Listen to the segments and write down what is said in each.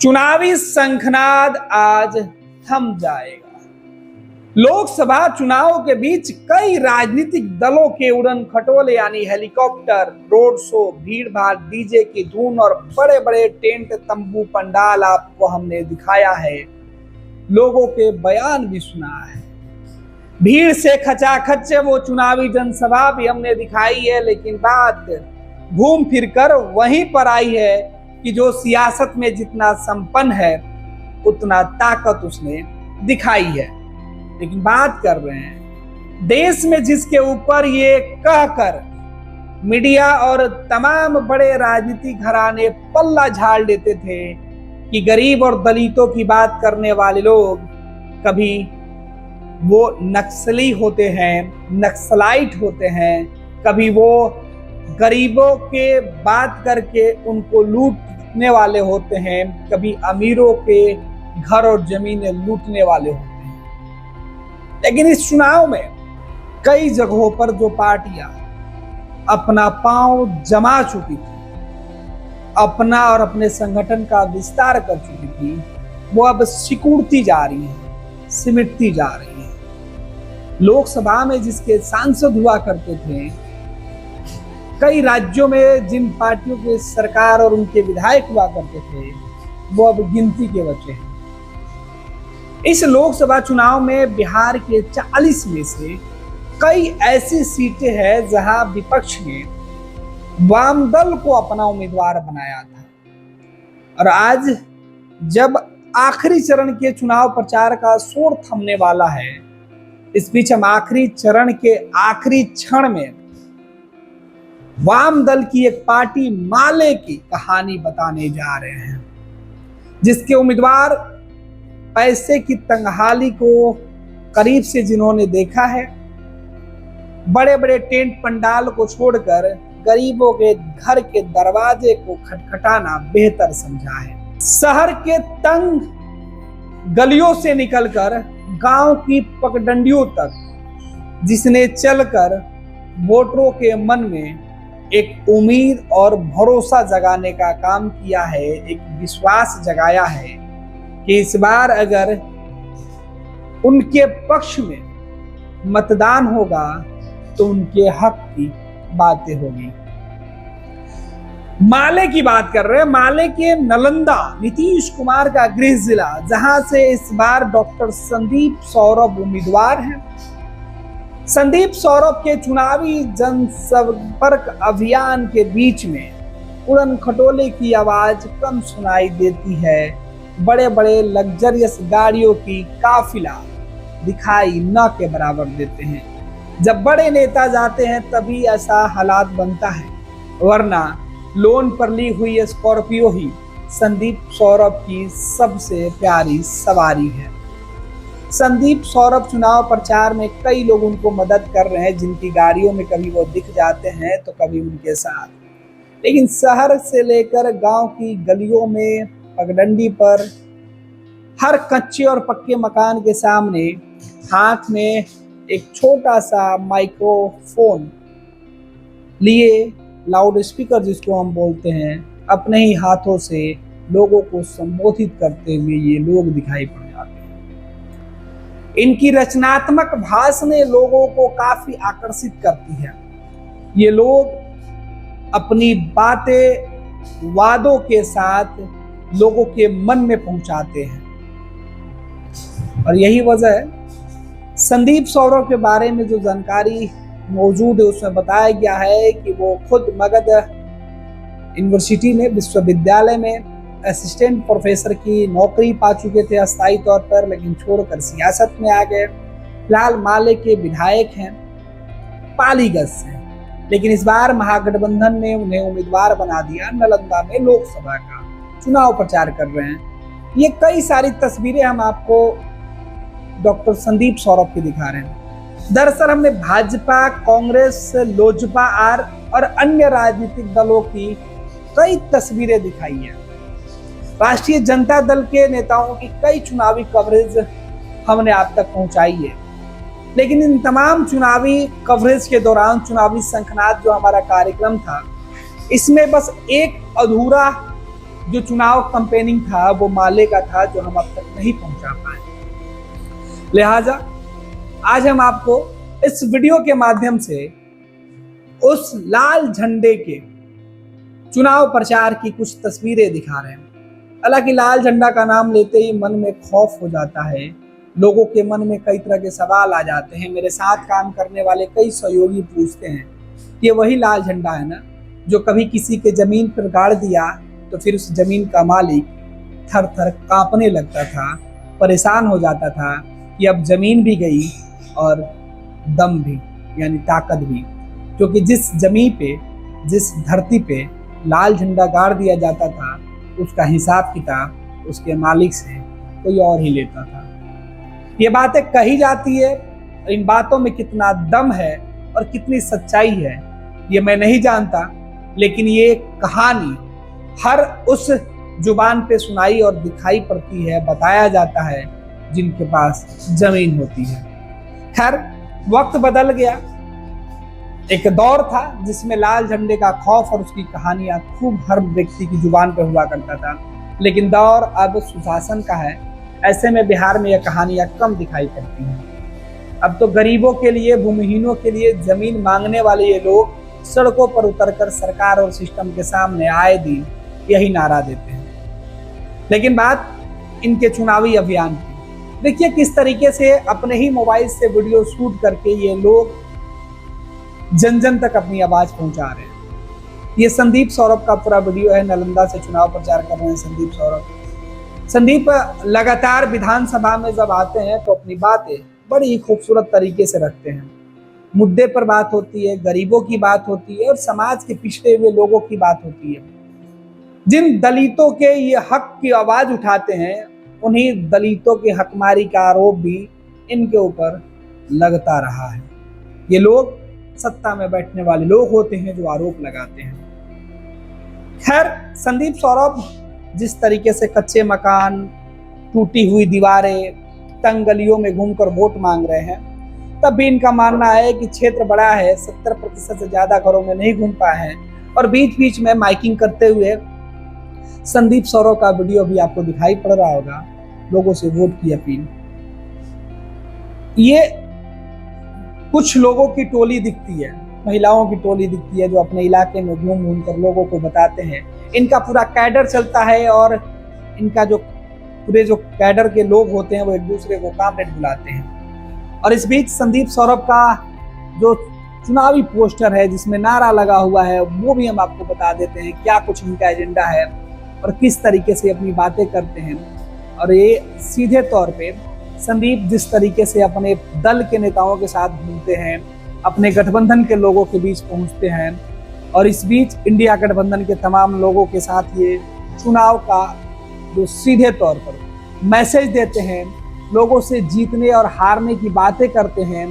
चुनावी शंखनाद आज थम जाएगा। लोकसभा चुनाव के बीच कई राजनीतिक दलों के उड़न खटोले यानी हेलीकॉप्टर, रोड शो, भीड़ भाड़, डीजे की धुन और बड़े बड़े टेंट, तंबू, पंडाल आपको हमने दिखाया है। लोगों के बयान भी सुना है। भीड़ से खचाखच वो चुनावी जनसभा भी हमने दिखाई है, लेकिन बात घूम फिरकर वहीं पर आई है कि जो सियासत में जितना संपन्न है उतना ताकत उसने दिखाई है। लेकिन बात कर रहे हैं देश में जिसके ऊपर ये कहकर मीडिया और तमाम बड़े राजनीतिक घराने पल्ला झाड़ लेते थे कि गरीब और दलितों की बात करने वाले लोग कभी वो नक्सली होते हैं, नक्सलाइट होते हैं, कभी वो गरीबों के बात करके उनको लूटने वाले होते हैं, कभी अमीरों के घर और जमीनें लूटने वाले होते हैं। लेकिन इस चुनाव में कई जगहों पर जो पार्टियां अपना पांव जमा चुकी थी, अपना और अपने संगठन का विस्तार कर चुकी थी, वो अब सिकुड़ती जा रही है, सिमटती जा रही है। लोकसभा में जिसके सांसद हुआ करते थे, कई राज्यों में जिन पार्टियों के सरकार और उनके विधायक हुआ करते थे, वो अब गिनती के बचे हैं। इस लोकसभा चुनाव में बिहार के 40 में से कई ऐसी सीटें हैं जहां विपक्ष ने वामदल को अपना उम्मीदवार बनाया था। और आज जब आखिरी चरण के चुनाव प्रचार का शोर थमने वाला है, इस बीच हम आखिरी चरण के आखिरी क्षण में वाम दल की एक पार्टी माले की कहानी बताने जा रहे हैं, जिसके उम्मीदवार पैसे की तंगहाली को करीब से जिन्होंने देखा है, बड़े बड़े टेंट पंडाल को छोड़कर गरीबों के घर के दरवाजे को खटखटाना बेहतर समझा है। शहर के तंग गलियों से निकलकर गांव की पगडंडियों तक जिसने चलकर वोटरों के मन में एक उम्मीद और भरोसा जगाने का काम किया है, एक विश्वास जगाया है कि इस बार अगर उनके पक्ष में मतदान होगा तो उनके हक की बातें होगी। माले की बात कर रहे हैं, माले के नालंदा, नीतीश कुमार का गृह जिला, जहां से इस बार डॉक्टर संदीप सौरभ उम्मीदवार हैं। संदीप सौरभ के चुनावी जनसंपर्क अभियान के बीच में उड़न खटोले की आवाज कम सुनाई देती है। बड़े बड़े लग्जरियस गाड़ियों की काफिला दिखाई न के बराबर देते हैं। जब बड़े नेता जाते हैं तभी ऐसा हालात बनता है, वरना लोन पर ली हुई स्कॉर्पियो ही संदीप सौरभ की सबसे प्यारी सवारी है। संदीप सौरभ चुनाव प्रचार में कई लोग उनको मदद कर रहे हैं, जिनकी गाड़ियों में कभी वो दिख जाते हैं तो कभी उनके साथ। लेकिन शहर से लेकर गांव की गलियों में, पगडंडी पर, हर कच्चे और पक्के मकान के सामने हाथ में एक छोटा सा माइक्रोफोन लिए, लाउड स्पीकर जिसको हम बोलते हैं, अपने ही हाथों से लोगों को संबोधित करते हुए ये लोग दिखाई पड़ जाते हैं। इनकी रचनात्मक भाषणें लोगों को काफी आकर्षित करती है। ये लोग अपनी बातें वादों के साथ लोगों के मन में पहुंचाते हैं, और यही वजह है संदीप सौरभ के बारे में जो जानकारी मौजूद है उसमें बताया गया है कि वो खुद मगध यूनिवर्सिटी में, विश्वविद्यालय में असिस्टेंट प्रोफेसर की नौकरी पा चुके थे अस्थायी तौर पर, लेकिन छोड़कर सियासत में आ गए। फिलहाल माले के विधायक हैं, पालीगंज से, लेकिन इस बार महागठबंधन ने उन्हें उम्मीदवार बना दिया। नालंदा में लोकसभा का चुनाव प्रचार कर रहे हैं। ये कई सारी तस्वीरें हम आपको डॉक्टर संदीप सौरभ की दिखा रहे हैं। दरअसल हमने भाजपा, कांग्रेस, लोजपा और अन्य राजनीतिक दलों की कई तस्वीरें दिखाई है। राष्ट्रीय जनता दल के नेताओं की कई चुनावी कवरेज हमने आप तक पहुंचाई है, लेकिन इन तमाम चुनावी कवरेज के दौरान, चुनावी शंखनाद जो हमारा कार्यक्रम था, इसमें बस एक अधूरा जो चुनाव कैंपेनिंग था वो माले का था, जो हम अब तक नहीं पहुंचा पाए। लिहाजा आज हम आपको इस वीडियो के माध्यम से उस लाल झंडे के चुनाव प्रचार की कुछ तस्वीरें दिखा रहे हैं। हालांकि लाल झंडा का नाम लेते ही मन में खौफ हो जाता है, लोगों के मन में कई तरह के सवाल आ जाते हैं। मेरे साथ काम करने वाले कई सहयोगी पूछते हैं, ये वही लाल झंडा है ना जो कभी किसी के जमीन पर गाड़ दिया तो फिर उस जमीन का मालिक थर थर कांपने लगता था, परेशान हो जाता था कि अब जमीन भी गई और दम भी, यानी ताकत भी। क्योंकि जिस जमीन पे, जिस धरती पे लाल झंडा गाड़ दिया जाता था, उसका हिसाब किताब उसके मालिक से कोई और ही लेता था। ये बातें कही जाती है, इन बातों में कितना दम है और कितनी सच्चाई है ये मैं नहीं जानता, लेकिन ये कहानी हर उस जुबान पे सुनाई और दिखाई पड़ती है, बताया जाता है जिनके पास जमीन होती है। खैर, वक्त बदल गया। एक दौर था जिसमें लाल झंडे का खौफ और उसकी कहानियां खूब हर व्यक्ति की जुबान पर हुआ करता था, लेकिन दौर अब सुशासन का है। ऐसे में बिहार में यह कहानियां कम दिखाई पड़ती हैं। अब तो गरीबों के लिए, भूमिहीनों के लिए जमीन मांगने वाले ये लोग सड़कों पर उतरकर सरकार और सिस्टम के सामने आए दिन यही नारा देते हैं। लेकिन बात इनके चुनावी अभियान की, देखिए किस तरीके से अपने ही मोबाइल से वीडियो शूट करके ये लोग जन जन तक अपनी आवाज पहुंचा रहे हैं। ये संदीप सौरभ का पूरा वीडियो है। नालंदा से चुनाव प्रचार कर रहे हैं संदीप सौरभ। संदीप लगातार विधानसभा में जब आते हैं तो अपनी बातें बड़ी ही खूबसूरत तरीके से रखते हैं। मुद्दे पर बात होती है, गरीबों की बात होती है और समाज के पिछड़े हुए लोगों की बात होती है। जिन दलितों के ये हक की आवाज उठाते हैं, उन्हीं दलितों की हकमारी का आरोप भी इनके ऊपर लगता रहा है। ये लोग सत्ता में बैठने वाले लोग होते हैं जो आरोप लगाते हैं। खैर, संदीप सौरभ जिस तरीके से कच्चे मकान, टूटी हुई दीवारें, तंग गलियों में घूमकर वोट मांग रहे हैं, तब भी इनका मानना है कि क्षेत्र बड़ा है, 70% से ज्यादा घरों में नहीं घूम पाए हैं। और बीच बीच में माइकिंग करते हुए संदीप सौरभ का वीडियो भी आपको दिखाई पड़ रहा होगा, लोगों से वोट की अपील। ये कुछ लोगों की टोली दिखती है, महिलाओं की टोली दिखती है जो अपने इलाके में घूम घूम कर लोगों को बताते हैं। इनका पूरा कैडर चलता है और इनका जो पूरे जो कैडर के लोग होते हैं वो एक दूसरे को कामरेड बुलाते हैं। और इस बीच संदीप सौरभ का जो चुनावी पोस्टर है जिसमें नारा लगा हुआ है, वो भी हम आपको बता देते हैं क्या कुछ इनका एजेंडा है और किस तरीके से अपनी बातें करते हैं। और ये सीधे तौर पे संदीप जिस तरीके से अपने दल के नेताओं के साथ घूमते हैं, अपने गठबंधन के लोगों के बीच पहुंचते हैं और इस बीच इंडिया गठबंधन के तमाम लोगों के साथ ये चुनाव का जो सीधे तौर पर मैसेज देते हैं, लोगों से जीतने और हारने की बातें करते हैं।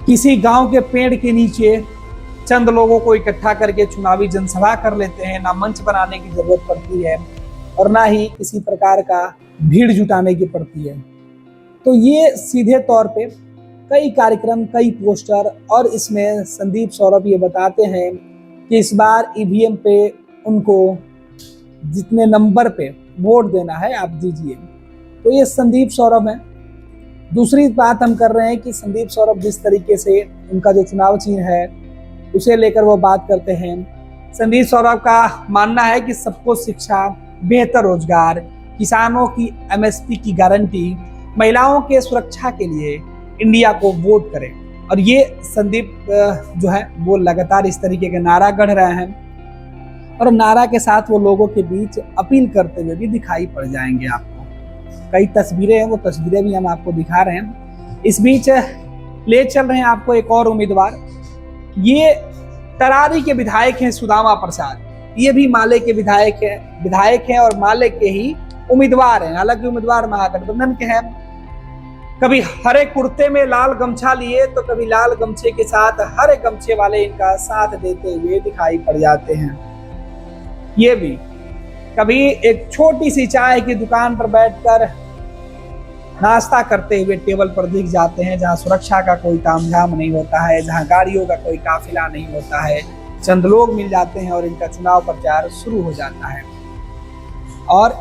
किसी गांव के पेड़ के नीचे चंद लोगों को इकट्ठा करके चुनावी जनसभा कर लेते हैं। ना मंच बनाने की जरूरत पड़ती है और ना ही किसी प्रकार का भीड़ जुटाने की पड़ती है। तो ये सीधे तौर पे कई कार्यक्रम, कई पोस्टर, और इसमें संदीप सौरभ ये बताते हैं कि इस बार ईवीएम पे उनको जितने नंबर पे वोट देना है आप दीजिए। तो ये संदीप सौरभ है। दूसरी बात हम कर रहे हैं कि संदीप सौरभ जिस तरीके से उनका जो चुनाव चिन्ह है उसे लेकर वो बात करते हैं। संदीप सौरभ का मानना है कि सबको शिक्षा, बेहतर रोजगार, किसानों की एमएसपी की गारंटी, महिलाओं के सुरक्षा के लिए इंडिया को वोट करें। और ये संदीप जो है वो लगातार इस तरीके के नारा गढ़ रहे हैं और नारा के साथ वो लोगों के बीच अपील करते हुए भी दिखाई पड़ जाएंगे आपको। कई तस्वीरें हैं, वो तस्वीरें भी हम आपको दिखा रहे हैं। इस बीच ले चल रहे हैं आपको एक और उम्मीदवार। ये तरारी के विधायक हैं सुदामा प्रसाद। ये भी माले के विधायक हैं और माले के ही उम्मीदवार हैं। हालांकि उम्मीदवार महागठबंधन के हैं। कभी हरे कुर्ते में लाल गमछा लिए तो कभी लाल गमछे के साथ हरे गमछे वाले इनका साथ देते हुए दिखाई पड़ जाते हैं। ये भी कभी एक छोटी सी चाय की दुकान पर बैठकर नाश्ता करते हुए टेबल पर दिख जाते हैं, जहां सुरक्षा का कोई तामझाम नहीं होता है, जहां गाड़ियों का कोई काफिला नहीं होता है। चंद लोग मिल जाते हैं और इनका चुनाव प्रचार शुरू हो जाता है। और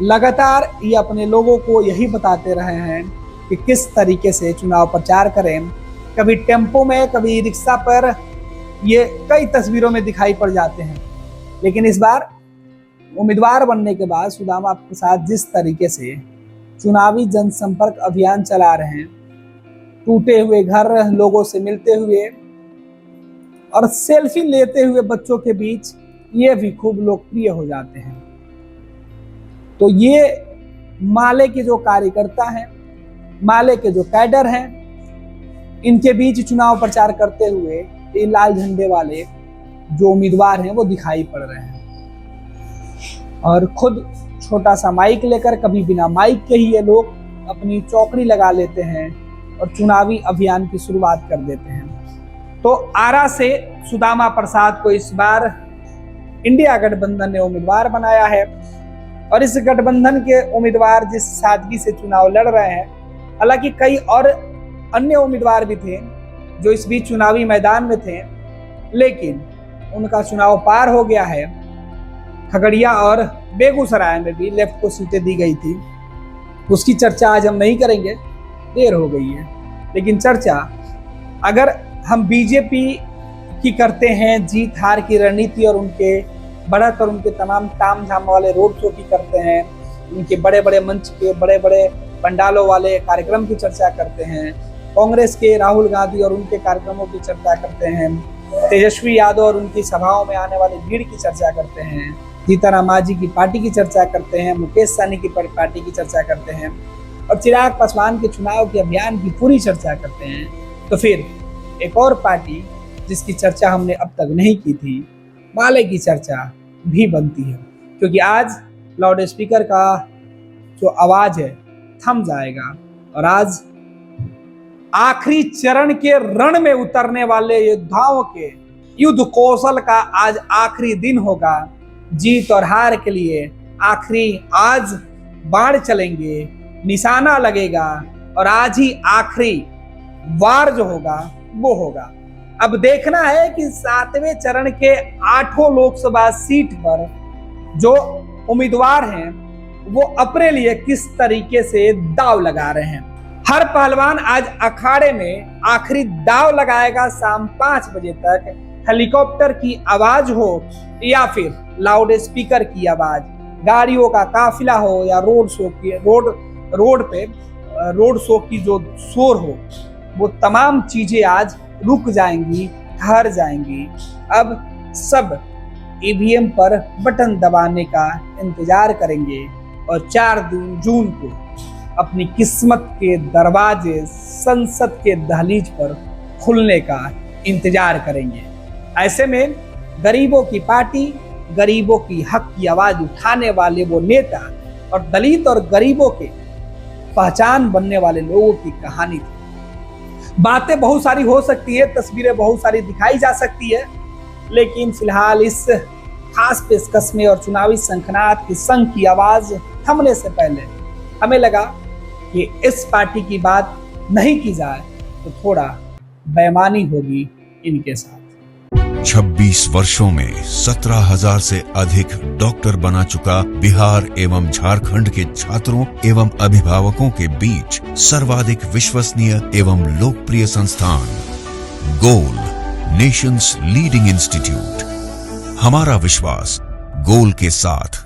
लगातार ये अपने लोगों को यही बताते रहे हैं कि किस तरीके से चुनाव प्रचार करें। कभी टेम्पो में, कभी रिक्शा पर, ये कई तस्वीरों में दिखाई पड़ जाते हैं। लेकिन इस बार उम्मीदवार बनने के बाद सुदामा प्रसाद जिस तरीके से चुनावी जनसंपर्क अभियान चला रहे हैं, टूटे हुए घर, लोगों से मिलते हुए और सेल्फी लेते हुए बच्चों के बीच, ये भी खूब लोकप्रिय हो जाते हैं। तो ये माले के जो कार्यकर्ता हैं, माले के जो कैडर हैं, इनके बीच चुनाव प्रचार करते हुए ये लाल झंडे वाले जो उम्मीदवार हैं वो दिखाई पड़ रहे हैं। और खुद छोटा सा माइक लेकर, कभी बिना माइक के ही ये लोग अपनी चौकड़ी लगा लेते हैं और चुनावी अभियान की शुरुआत कर देते हैं। तो आरा से सुदामा प्रसाद को इस बार इंडिया गठबंधन ने उम्मीदवार बनाया है और इस गठबंधन के उम्मीदवार जिस सादगी से चुनाव लड़ रहे हैं, हालांकि कई और अन्य उम्मीदवार भी थे जो इस बीच चुनावी मैदान में थे, लेकिन उनका चुनाव पार हो गया है। खगड़िया और बेगूसराय में भी लेफ्ट को सीटें दी गई थी, उसकी चर्चा आज हम नहीं करेंगे, देर हो गई है। लेकिन चर्चा अगर हम बीजेपी की करते हैं, जीत हार की रणनीति और उनके बढ़त और उनके तमाम ताम झाम वाले रोड शो की करते हैं, उनके बड़े बड़े मंच के बड़े बड़े पंडालों वाले कार्यक्रम की चर्चा करते हैं, कांग्रेस के राहुल गांधी और उनके कार्यक्रमों की चर्चा करते हैं, तेजस्वी यादव और उनकी सभाओं में आने वाली भीड़ की चर्चा करते हैं, सीताराम मांझी की पार्टी की चर्चा करते हैं, मुकेश सहनी की पार्टी की चर्चा करते हैं और चिराग पासवान के चुनाव के अभियान की पूरी चर्चा करते हैं, तो फिर एक और पार्टी जिसकी चर्चा हमने अब तक नहीं की थी, माले की चर्चा भी बनती है। क्योंकि आज लाउड स्पीकर का जो आवाज है थम जाएगा और आज आखिरी चरण के रण में उतरने वाले योद्धाओं के युद्ध कौशल का आज आखिरी दिन होगा। जीत और हार के लिए आखिरी आज बाढ़ चलेंगे, निशाना लगेगा और आज ही आखिरी वार जो होगा वो होगा। अब देखना है कि 7वें चरण के 8 लोकसभा सीट पर जो उम्मीदवार हैं वो अपने लिए किस तरीके से दाव लगा रहे हैं। हर पहलवान आज अखाड़े में आखिरी दाव लगाएगा। शाम 5 बजे तक हेलीकॉप्टर की आवाज हो या फिर लाउड स्पीकर की आवाज, गाड़ियों का काफिला हो या रोड शो की जो शोर हो, वो तमाम चीजें आज रुक जाएंगी, ठहर जाएंगी। अब सब ईवीएम पर बटन दबाने का इंतजार करेंगे और 4 जून को अपनी किस्मत के दरवाजे संसद के दहलीज पर खुलने का इंतजार करेंगे। ऐसे में गरीबों की पार्टी, गरीबों की हक की आवाज उठाने वाले वो नेता और दलित और गरीबों के पहचान बनने वाले लोगों की कहानी थी। बातें बहुत सारी हो सकती है, तस्वीरें बहुत सारी दिखाई जा सकती है, लेकिन फिलहाल इस खास पेशकश में और चुनावी शंखनाद की संघ की आवाज थमने से पहले हमें लगा कि इस पार्टी की बात नहीं की जाए तो थोड़ा बेईमानी होगी इनके साथ। 26 वर्षों में 17,000 से अधिक डॉक्टर बना चुका बिहार एवं झारखंड के छात्रों एवं अभिभावकों के बीच सर्वाधिक विश्वसनीय एवं लोकप्रिय संस्थान गोल, नेशंस लीडिंग इंस्टीट्यूट। हमारा विश्वास गोल के साथ